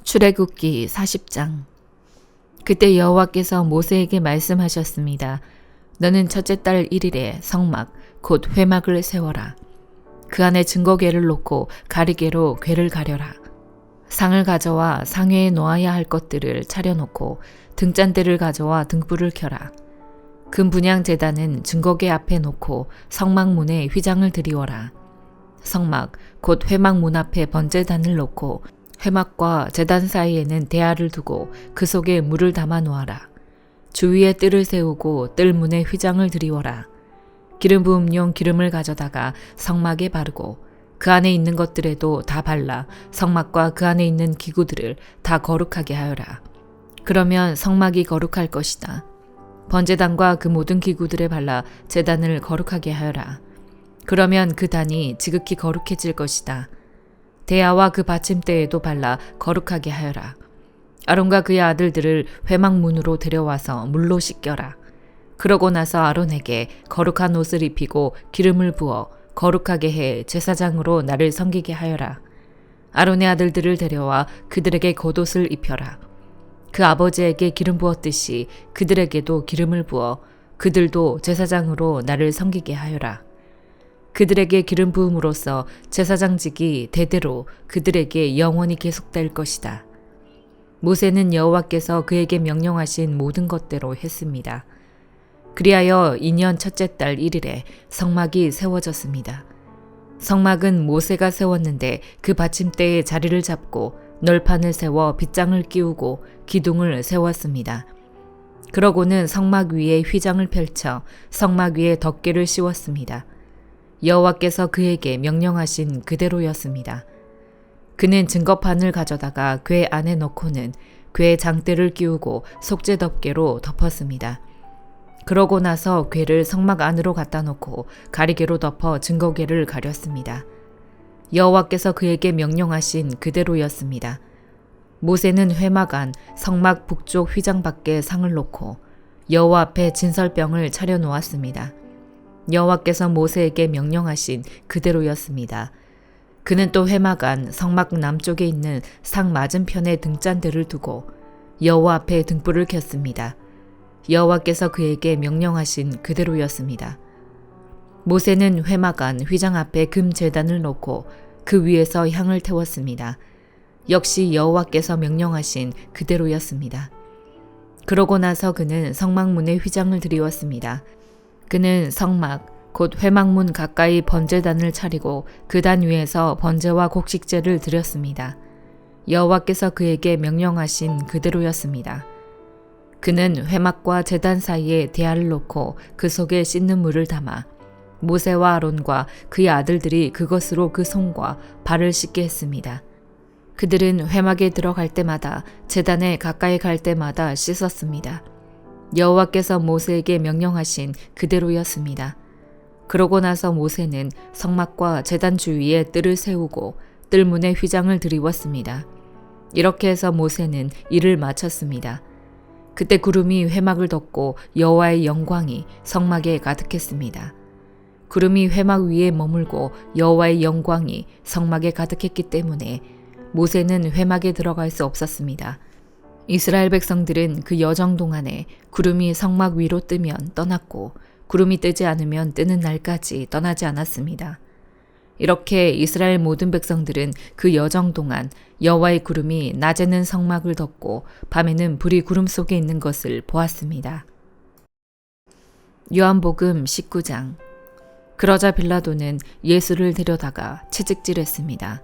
출애굽기 40장. 그때 여호와께서 모세에게 말씀하셨습니다. 너는 첫째 달 1일에 성막 곧 회막을 세워라. 그 안에 증거궤를 놓고 가리개로 궤를 가려라. 상을 가져와 상회에 놓아야 할 것들을 차려놓고 등잔대를 가져와 등불을 켜라. 금 분향 제단은 증거궤 앞에 놓고 성막 문에 휘장을 드리워라. 성막 곧 회막 문 앞에 번제단을 놓고 회막과 제단 사이에는 대야를 두고 그 속에 물을 담아 놓아라. 주위에 뜰을 세우고 뜰 문에 휘장을 드리워라. 기름 부음용 기름을 가져다가 성막에 바르고 그 안에 있는 것들에도 다 발라 성막과 그 안에 있는 기구들을 다 거룩하게 하여라. 그러면 성막이 거룩할 것이다. 번제단과 그 모든 기구들에 발라 제단을 거룩하게 하여라. 그러면 그 단이 지극히 거룩해질 것이다. 대야와 그 받침대에도 발라 거룩하게 하여라. 아론과 그의 아들들을 회막 문으로 데려와서 물로 씻겨라. 그러고 나서 아론에게 거룩한 옷을 입히고 기름을 부어 거룩하게 해 제사장으로 나를 섬기게 하여라. 아론의 아들들을 데려와 그들에게 겉옷을 입혀라. 그 아버지에게 기름 부었듯이 그들에게도 기름을 부어 그들도 제사장으로 나를 섬기게 하여라. 그들에게 기름 부음으로써 제사장직이 대대로 그들에게 영원히 계속될 것이다. 모세는 여호와께서 그에게 명령하신 모든 것대로 했습니다. 그리하여 2년 첫째 달 1일에 성막이 세워졌습니다. 성막은 모세가 세웠는데 그 받침대에 자리를 잡고 널판을 세워 빗장을 끼우고 기둥을 세웠습니다. 그러고는 성막 위에 휘장을 펼쳐 성막 위에 덮개를 씌웠습니다. 여호와께서 그에게 명령하신 그대로였습니다. 그는 증거판을 가져다가 궤 안에 넣고는 궤 장대를 끼우고 속죄 덮개로 덮었습니다. 그러고 나서 궤를 성막 안으로 갖다 놓고 가리개로 덮어 증거궤를 가렸습니다. 여호와께서 그에게 명령하신 그대로였습니다. 모세는 회막 안 성막 북쪽 휘장 밖에 상을 놓고 여호와 앞에 진설병을 차려 놓았습니다. 여호와께서 모세에게 명령하신 그대로였습니다. 그는 또 회막 안 성막 남쪽에 있는 상 맞은편에 등잔대를 두고 여호와 앞에 등불을 켰습니다. 여호와께서 그에게 명령하신 그대로였습니다. 모세는 회막 안 휘장 앞에 금 제단을 놓고 그 위에서 향을 태웠습니다. 역시 여호와께서 명령하신 그대로였습니다. 그러고 나서 그는 성막문에 휘장을 드리웠습니다. 그는 성막 곧 회막문 가까이 번제단을 차리고 그 단 위에서 번제와 곡식제를 드렸습니다. 여호와께서 그에게 명령하신 그대로였습니다. 그는 회막과 제단 사이에 대야를 놓고 그 속에 씻는 물을 담아 모세와 아론과 그의 아들들이 그것으로 그 손과 발을 씻게 했습니다. 그들은 회막에 들어갈 때마다 제단에 가까이 갈 때마다 씻었습니다. 여호와께서 모세에게 명령하신 그대로였습니다. 그러고 나서 모세는 성막과 제단 주위에 뜰을 세우고 뜰문에 휘장을 드리웠습니다. 이렇게 해서 모세는 일을 마쳤습니다. 그때 구름이 회막을 덮고 여호와의 영광이 성막에 가득했습니다. 구름이 회막 위에 머물고 여호와의 영광이 성막에 가득했기 때문에 모세는 회막에 들어갈 수 없었습니다. 이스라엘 백성들은 그 여정 동안에 구름이 성막 위로 뜨면 떠났고 구름이 뜨지 않으면 뜨는 날까지 떠나지 않았습니다. 이렇게 이스라엘 모든 백성들은 그 여정 동안 여호와의 구름이 낮에는 성막을 덮고 밤에는 불이 구름 속에 있는 것을 보았습니다. 요한복음 19장. 그러자 빌라도는 예수를 데려다가 채찍질했습니다.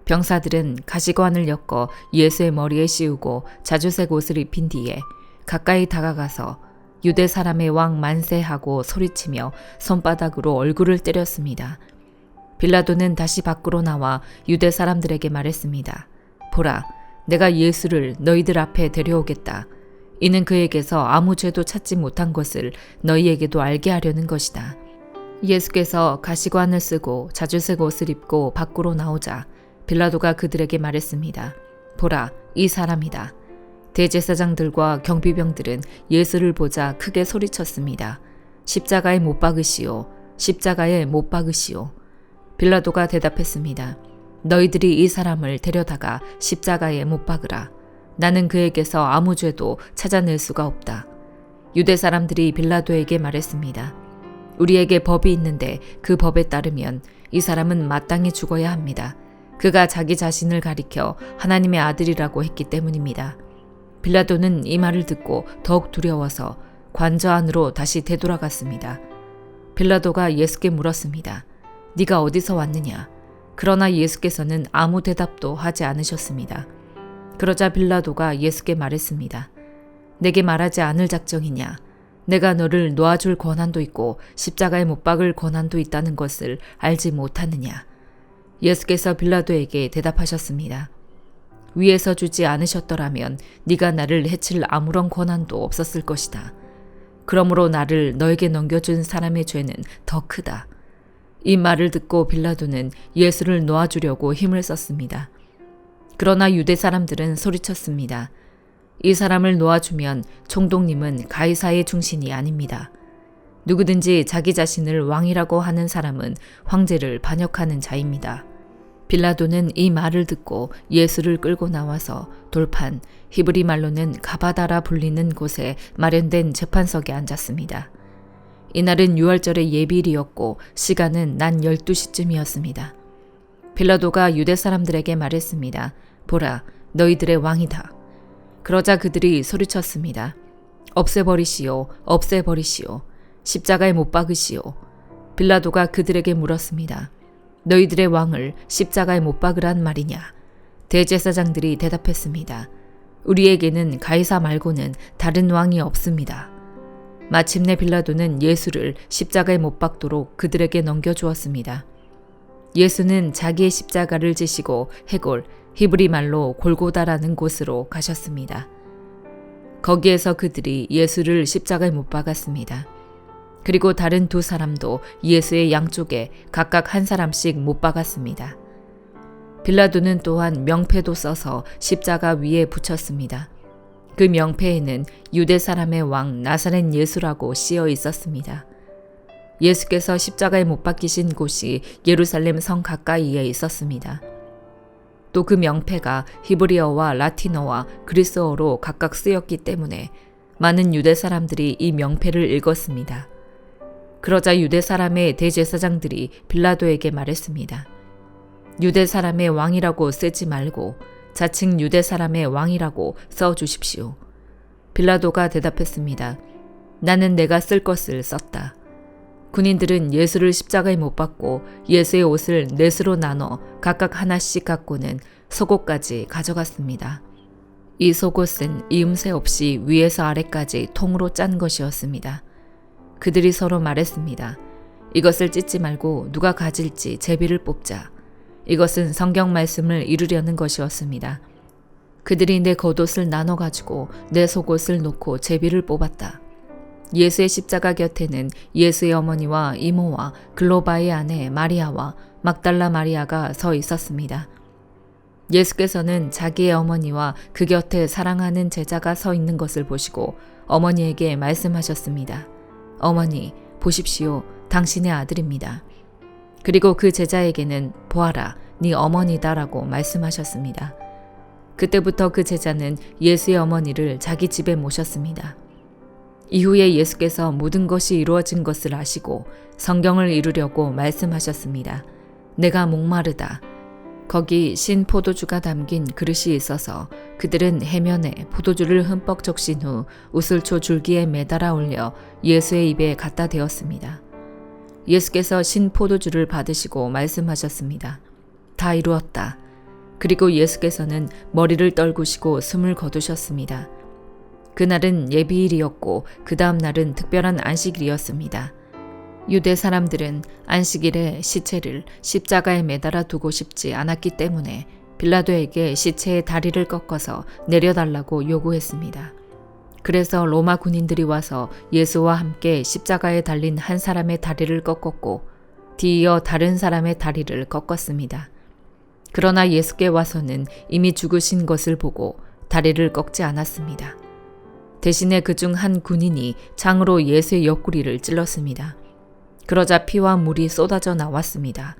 병사들은 가시관을 엮어 예수의 머리에 씌우고 자주색 옷을 입힌 뒤에 가까이 다가가서 유대 사람의 왕 만세하고 소리치며 손바닥으로 얼굴을 때렸습니다. 빌라도는 다시 밖으로 나와 유대 사람들에게 말했습니다. 보라, 내가 예수를 너희들 앞에 데려오겠다. 이는 그에게서 아무 죄도 찾지 못한 것을 너희에게도 알게 하려는 것이다. 예수께서 가시관을 쓰고 자주색 옷을 입고 밖으로 나오자 빌라도가 그들에게 말했습니다. 보라, 이 사람이다. 대제사장들과 경비병들은 예수를 보자 크게 소리쳤습니다. 십자가에 못 박으시오. 십자가에 못 박으시오. 빌라도가 대답했습니다. 너희들이 이 사람을 데려다가 십자가에 못 박으라. 나는 그에게서 아무 죄도 찾아낼 수가 없다. 유대 사람들이 빌라도에게 말했습니다. 우리에게 법이 있는데 그 법에 따르면 이 사람은 마땅히 죽어야 합니다. 그가 자기 자신을 가리켜 하나님의 아들이라고 했기 때문입니다. 빌라도는 이 말을 듣고 더욱 두려워서 관저 안으로 다시 되돌아갔습니다. 빌라도가 예수께 물었습니다. 네가 어디서 왔느냐? 그러나 예수께서는 아무 대답도 하지 않으셨습니다. 그러자 빌라도가 예수께 말했습니다. 내게 말하지 않을 작정이냐? 내가 너를 놓아줄 권한도 있고 십자가에 못 박을 권한도 있다는 것을 알지 못하느냐? 예수께서 빌라도에게 대답하셨습니다. 위에서 주지 않으셨더라면 네가 나를 해칠 아무런 권한도 없었을 것이다. 그러므로 나를 너에게 넘겨준 사람의 죄는 더 크다. 이 말을 듣고 빌라도는 예수를 놓아주려고 힘을 썼습니다. 그러나 유대 사람들은 소리쳤습니다. 이 사람을 놓아주면 총독님은 가이사의 중신이 아닙니다. 누구든지 자기 자신을 왕이라고 하는 사람은 황제를 반역하는 자입니다. 빌라도는 이 말을 듣고 예수를 끌고 나와서 돌판, 히브리 말로는 가바다라 불리는 곳에 마련된 재판석에 앉았습니다. 이날은 유월절의 예비일이었고 시간은 낮 12시쯤이었습니다. 빌라도가 유대 사람들에게 말했습니다. 보라, 너희들의 왕이다. 그러자 그들이 소리쳤습니다. 없애버리시오, 없애버리시오. 십자가에 못 박으시오. 빌라도가 그들에게 물었습니다. 너희들의 왕을 십자가에 못 박으란 말이냐? 대제사장들이 대답했습니다. 우리에게는 가이사 말고는 다른 왕이 없습니다. 마침내 빌라도는 예수를 십자가에 못 박도록 그들에게 넘겨주었습니다. 예수는 자기의 십자가를 지시고 해골, 히브리 말로 골고다라는 곳으로 가셨습니다. 거기에서 그들이 예수를 십자가에 못 박았습니다. 그리고 다른 두 사람도 예수의 양쪽에 각각 한 사람씩 못 박았습니다. 빌라도는 또한 명패도 써서 십자가 위에 붙였습니다. 그 명패에는 유대 사람의 왕 나사렛 예수라고 씌어 있었습니다. 예수께서 십자가에 못 박히신 곳이 예루살렘 성 가까이에 있었습니다. 또 그 명패가 히브리어와 라틴어와 그리스어로 각각 쓰였기 때문에 많은 유대 사람들이 이 명패를 읽었습니다. 그러자 유대 사람의 대제사장들이 빌라도에게 말했습니다. 유대 사람의 왕이라고 쓰지 말고 자칭 유대 사람의 왕이라고 써주십시오. 빌라도가 대답했습니다. 나는 내가 쓸 것을 썼다. 군인들은 예수를 십자가에 못 박고 예수의 옷을 넷으로 나눠 각각 하나씩 갖고는 속옷까지 가져갔습니다. 이 속옷은 이음새 없이 위에서 아래까지 통으로 짠 것이었습니다. 그들이 서로 말했습니다. 이것을 찢지 말고 누가 가질지 제비를 뽑자. 이것은 성경 말씀을 이루려는 것이었습니다. 그들이 내 겉옷을 나눠 가지고 내 속옷을 놓고 제비를 뽑았다. 예수의 십자가 곁에는 예수의 어머니와 이모와 글로바의 아내 마리아와 막달라 마리아가 서 있었습니다. 예수께서는 자기의 어머니와 그 곁에 사랑하는 제자가 서 있는 것을 보시고 어머니에게 말씀하셨습니다. 어머니, 보십시오. 당신의 아들입니다. 그리고 그 제자에게는 보아라, 네 어머니다라고 말씀하셨습니다. 그때부터 그 제자는 예수의 어머니를 자기 집에 모셨습니다. 이후에 예수께서 모든 것이 이루어진 것을 아시고 성경을 이루려고 말씀하셨습니다. 내가 목마르다. 거기 신 포도주가 담긴 그릇이 있어서 그들은 해면에 포도주를 흠뻑 적신 후 우슬초 줄기에 매달아 올려 예수의 입에 갖다 대었습니다. 예수께서 신 포도주를 받으시고 말씀하셨습니다. 다 이루었다. 그리고 예수께서는 머리를 떨구시고 숨을 거두셨습니다. 그날은 예비일이었고 그 다음 날은 특별한 안식일이었습니다. 유대 사람들은 안식일에 시체를 십자가에 매달아 두고 싶지 않았기 때문에 빌라도에게 시체의 다리를 꺾어서 내려달라고 요구했습니다. 그래서 로마 군인들이 와서 예수와 함께 십자가에 달린 한 사람의 다리를 꺾었고 뒤이어 다른 사람의 다리를 꺾었습니다. 그러나 예수께 와서는 이미 죽으신 것을 보고 다리를 꺾지 않았습니다. 대신에 그중 한 군인이 창으로 예수의 옆구리를 찔렀습니다. 그러자 피와 물이 쏟아져 나왔습니다.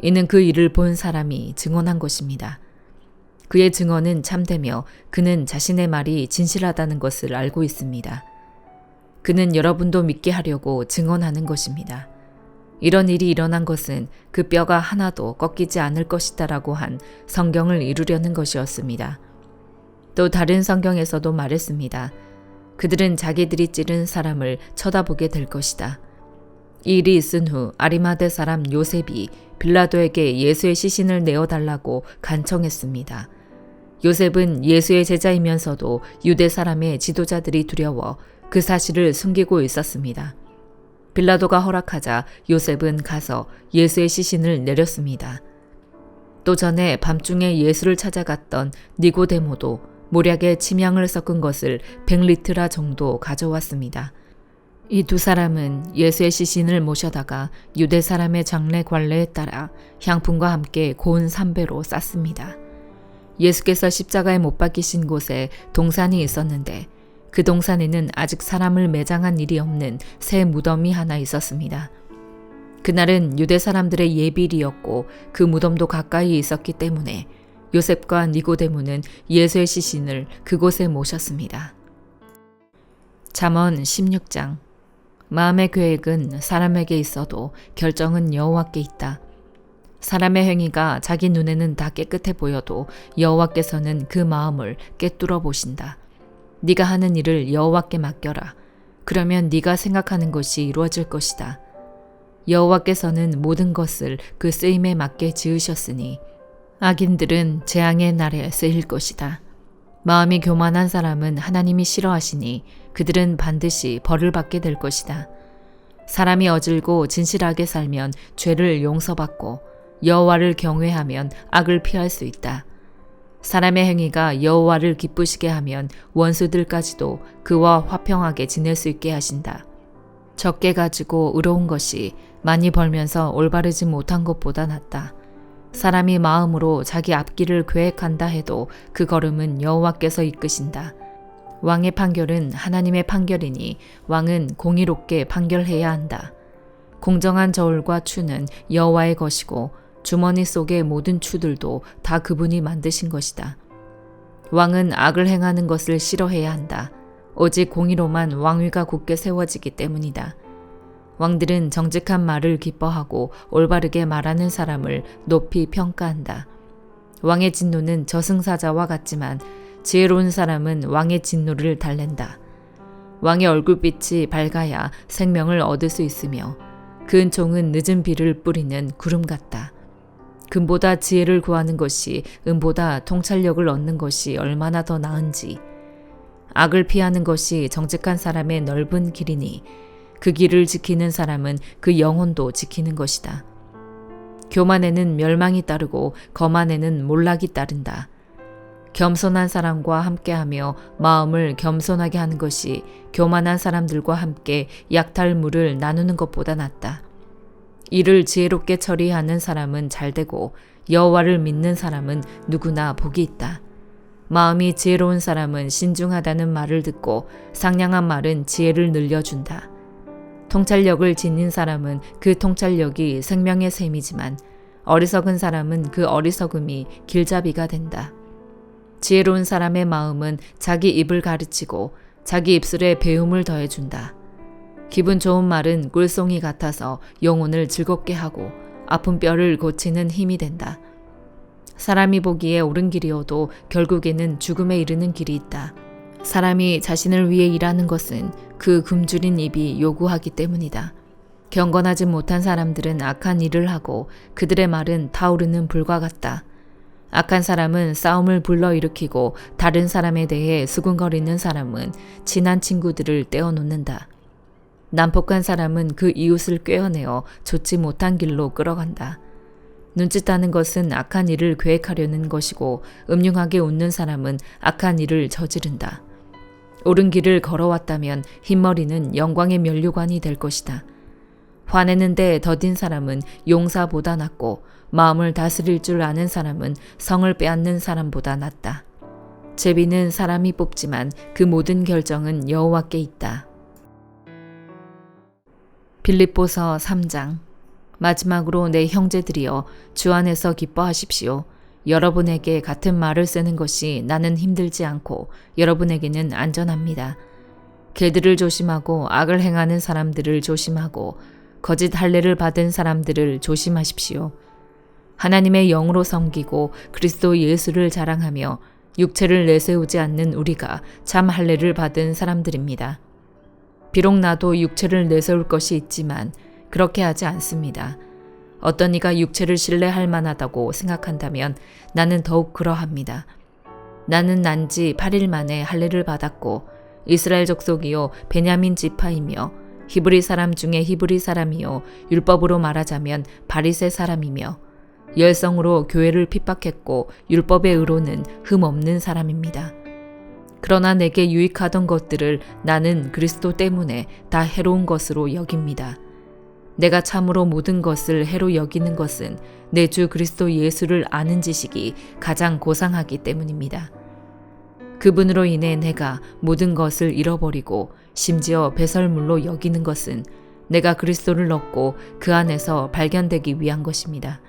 이는 그 일을 본 사람이 증언한 것입니다. 그의 증언은 참되며 그는 자신의 말이 진실하다는 것을 알고 있습니다. 그는 여러분도 믿게 하려고 증언하는 것입니다. 이런 일이 일어난 것은 그 뼈가 하나도 꺾이지 않을 것이다라고 한 성경을 이루려는 것이었습니다. 또 다른 성경에서도 말했습니다. 그들은 자기들이 찌른 사람을 쳐다보게 될 것이다. 이 일이 있은 후 아리마대 사람 요셉이 빌라도에게 예수의 시신을 내어달라고 간청했습니다. 요셉은 예수의 제자이면서도 유대 사람의 지도자들이 두려워 그 사실을 숨기고 있었습니다. 빌라도가 허락하자 요셉은 가서 예수의 시신을 내렸습니다. 또 전에 밤중에 예수를 찾아갔던 니고데모도 모략에 침향을 섞은 것을 100리트라 정도 가져왔습니다. 이 두 사람은 예수의 시신을 모셔다가 유대 사람의 장례 관례에 따라 향품과 함께 고운 삼배로 쌌습니다. 예수께서 십자가에 못 박히신 곳에 동산이 있었는데 그 동산에는 아직 사람을 매장한 일이 없는 새 무덤이 하나 있었습니다. 그날은 유대 사람들의 예비일이었고 그 무덤도 가까이 있었기 때문에 요셉과 니고데모는 예수의 시신을 그곳에 모셨습니다. 잠언 16장. 마음의 계획은 사람에게 있어도 결정은 여호와께 있다. 사람의 행위가 자기 눈에는 다 깨끗해 보여도 여호와께서는 그 마음을 꿰뚫어 보신다. 네가 하는 일을 여호와께 맡겨라. 그러면 네가 생각하는 것이 이루어질 것이다. 여호와께서는 모든 것을 그 쓰임에 맞게 지으셨으니 악인들은 재앙의 날에 쓰일 것이다. 마음이 교만한 사람은 하나님이 싫어하시니 그들은 반드시 벌을 받게 될 것이다. 사람이 어질고 진실하게 살면 죄를 용서받고 여호와를 경외하면 악을 피할 수 있다. 사람의 행위가 여호와를 기쁘시게 하면 원수들까지도 그와 화평하게 지낼 수 있게 하신다. 적게 가지고 의로운 것이 많이 벌면서 올바르지 못한 것보다 낫다. 사람이 마음으로 자기 앞길을 계획한다 해도 그 걸음은 여호와께서 이끄신다. 왕의 판결은 하나님의 판결이니 왕은 공의롭게 판결해야 한다. 공정한 저울과 추는 여호와의 것이고 주머니 속의 모든 추들도 다 그분이 만드신 것이다. 왕은 악을 행하는 것을 싫어해야 한다. 오직 공의로만 왕위가 굳게 세워지기 때문이다. 왕들은 정직한 말을 기뻐하고 올바르게 말하는 사람을 높이 평가한다. 왕의 진노는 저승사자와 같지만 지혜로운 사람은 왕의 진노를 달랜다. 왕의 얼굴빛이 밝아야 생명을 얻을 수 있으며 그 은총은 늦은 비를 뿌리는 구름 같다. 금보다 지혜를 구하는 것이 은보다 통찰력을 얻는 것이 얼마나 더 나은지. 악을 피하는 것이 정직한 사람의 넓은 길이니 그 길을 지키는 사람은 그 영혼도 지키는 것이다. 교만에는 멸망이 따르고 거만에는 몰락이 따른다. 겸손한 사람과 함께하며 마음을 겸손하게 하는 것이 교만한 사람들과 함께 약탈물을 나누는 것보다 낫다. 이를 지혜롭게 처리하는 사람은 잘되고 여호와를 믿는 사람은 누구나 복이 있다. 마음이 지혜로운 사람은 신중하다는 말을 듣고 상냥한 말은 지혜를 늘려준다. 통찰력을 지닌 사람은 그 통찰력이 생명의 셈이지만 어리석은 사람은 그 어리석음이 길잡이가 된다. 지혜로운 사람의 마음은 자기 입을 가르치고 자기 입술에 배움을 더해준다. 기분 좋은 말은 꿀송이 같아서 영혼을 즐겁게 하고 아픈 뼈를 고치는 힘이 된다. 사람이 보기에 옳은 길이어도 결국에는 죽음에 이르는 길이 있다. 사람이 자신을 위해 일하는 것은 그 굶주린 입이 요구하기 때문이다. 경건하지 못한 사람들은 악한 일을 하고 그들의 말은 타오르는 불과 같다. 악한 사람은 싸움을 불러일으키고 다른 사람에 대해 수군거리는 사람은 친한 친구들을 떼어놓는다. 난폭한 사람은 그 이웃을 꿰어내어 좋지 못한 길로 끌어간다. 눈짓하는 것은 악한 일을 계획하려는 것이고 음흉하게 웃는 사람은 악한 일을 저지른다. 옳은 길을 걸어왔다면 흰머리는 영광의 면류관이 될 것이다. 화내는데 더딘 사람은 용사보다 낫고 마음을 다스릴 줄 아는 사람은 성을 빼앗는 사람보다 낫다. 제비는 사람이 뽑지만 그 모든 결정은 여호와께 있다. 빌립보서 3장. 마지막으로 내 형제들이여 주 안에서 기뻐하십시오. 여러분에게 같은 말을 쓰는 것이 나는 힘들지 않고 여러분에게는 안전합니다. 개들을 조심하고 악을 행하는 사람들을 조심하고 거짓 할례를 받은 사람들을 조심하십시오. 하나님의 영으로 섬기고 그리스도 예수를 자랑하며 육체를 내세우지 않는 우리가 참 할례를 받은 사람들입니다. 비록 나도 육체를 내세울 것이 있지만 그렇게 하지 않습니다. 어떤 이가 육체를 신뢰할 만하다고 생각한다면 나는 더욱 그러합니다. 나는 난 지 8일 만에 할례를 받았고 이스라엘 족속이요 베냐민 지파이며 히브리 사람 중에 히브리 사람이요 율법으로 말하자면 바리새 사람이며 열성으로 교회를 핍박했고 율법의 의로는 흠 없는 사람입니다. 그러나 내게 유익하던 것들을 나는 그리스도 때문에 다 해로운 것으로 여깁니다. 내가 참으로 모든 것을 해로 여기는 것은 내 주 그리스도 예수를 아는 지식이 가장 고상하기 때문입니다. 그분으로 인해 내가 모든 것을 잃어버리고 심지어 배설물로 여기는 것은 내가 그리스도를 얻고 그 안에서 발견되기 위한 것입니다.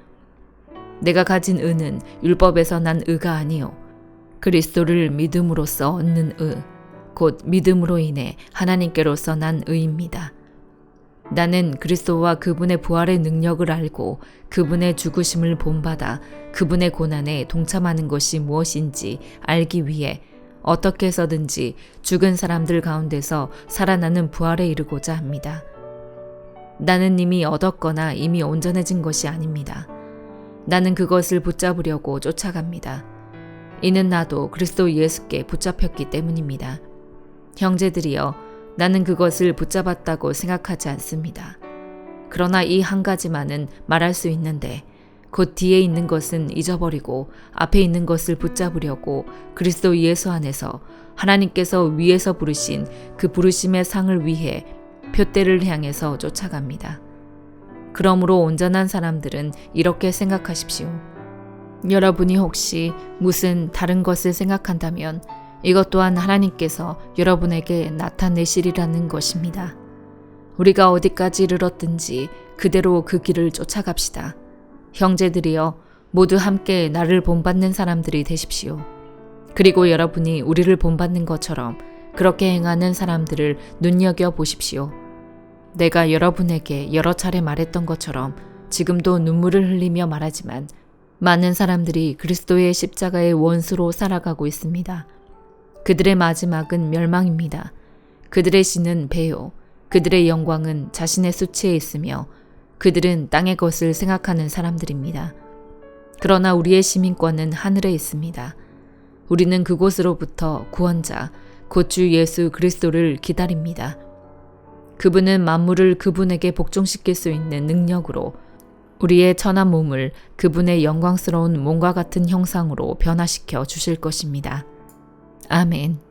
내가 가진 의는 율법에서 난 의가 아니요 그리스도를 믿음으로써 얻는 의, 곧 믿음으로 인해 하나님께로서 난 의입니다. 나는 그리스도와 그분의 부활의 능력을 알고 그분의 죽으심을 본받아 그분의 고난에 동참하는 것이 무엇인지 알기 위해 어떻게 해서든지 죽은 사람들 가운데서 살아나는 부활에 이르고자 합니다. 나는 이미 얻었거나 이미 온전해진 것이 아닙니다. 나는 그것을 붙잡으려고 쫓아갑니다. 이는 나도 그리스도 예수께 붙잡혔기 때문입니다. 형제들이여, 나는 그것을 붙잡았다고 생각하지 않습니다. 그러나 이 한 가지만은 말할 수 있는데 곧 뒤에 있는 것은 잊어버리고 앞에 있는 것을 붙잡으려고 그리스도 예수 안에서 하나님께서 위에서 부르신 그 부르심의 상을 위해 표대를 향해서 쫓아갑니다. 그러므로 온전한 사람들은 이렇게 생각하십시오. 여러분이 혹시 무슨 다른 것을 생각한다면 이것 또한 하나님께서 여러분에게 나타내시리라는 것입니다. 우리가 어디까지 이르렀든지 그대로 그 길을 쫓아갑시다. 형제들이여, 모두 함께 나를 본받는 사람들이 되십시오. 그리고 여러분이 우리를 본받는 것처럼 그렇게 행하는 사람들을 눈여겨보십시오. 내가 여러분에게 여러 차례 말했던 것처럼 지금도 눈물을 흘리며 말하지만 많은 사람들이 그리스도의 십자가의 원수로 살아가고 있습니다. 그들의 마지막은 멸망입니다. 그들의 신은 배요. 그들의 영광은 자신의 수치에 있으며 그들은 땅의 것을 생각하는 사람들입니다. 그러나 우리의 시민권은 하늘에 있습니다. 우리는 그곳으로부터 구원자, 곧 주 예수 그리스도를 기다립니다. 그분은 만물을 그분에게 복종시킬 수 있는 능력으로 우리의 천한 몸을 그분의 영광스러운 몸과 같은 형상으로 변화시켜 주실 것입니다. 아멘.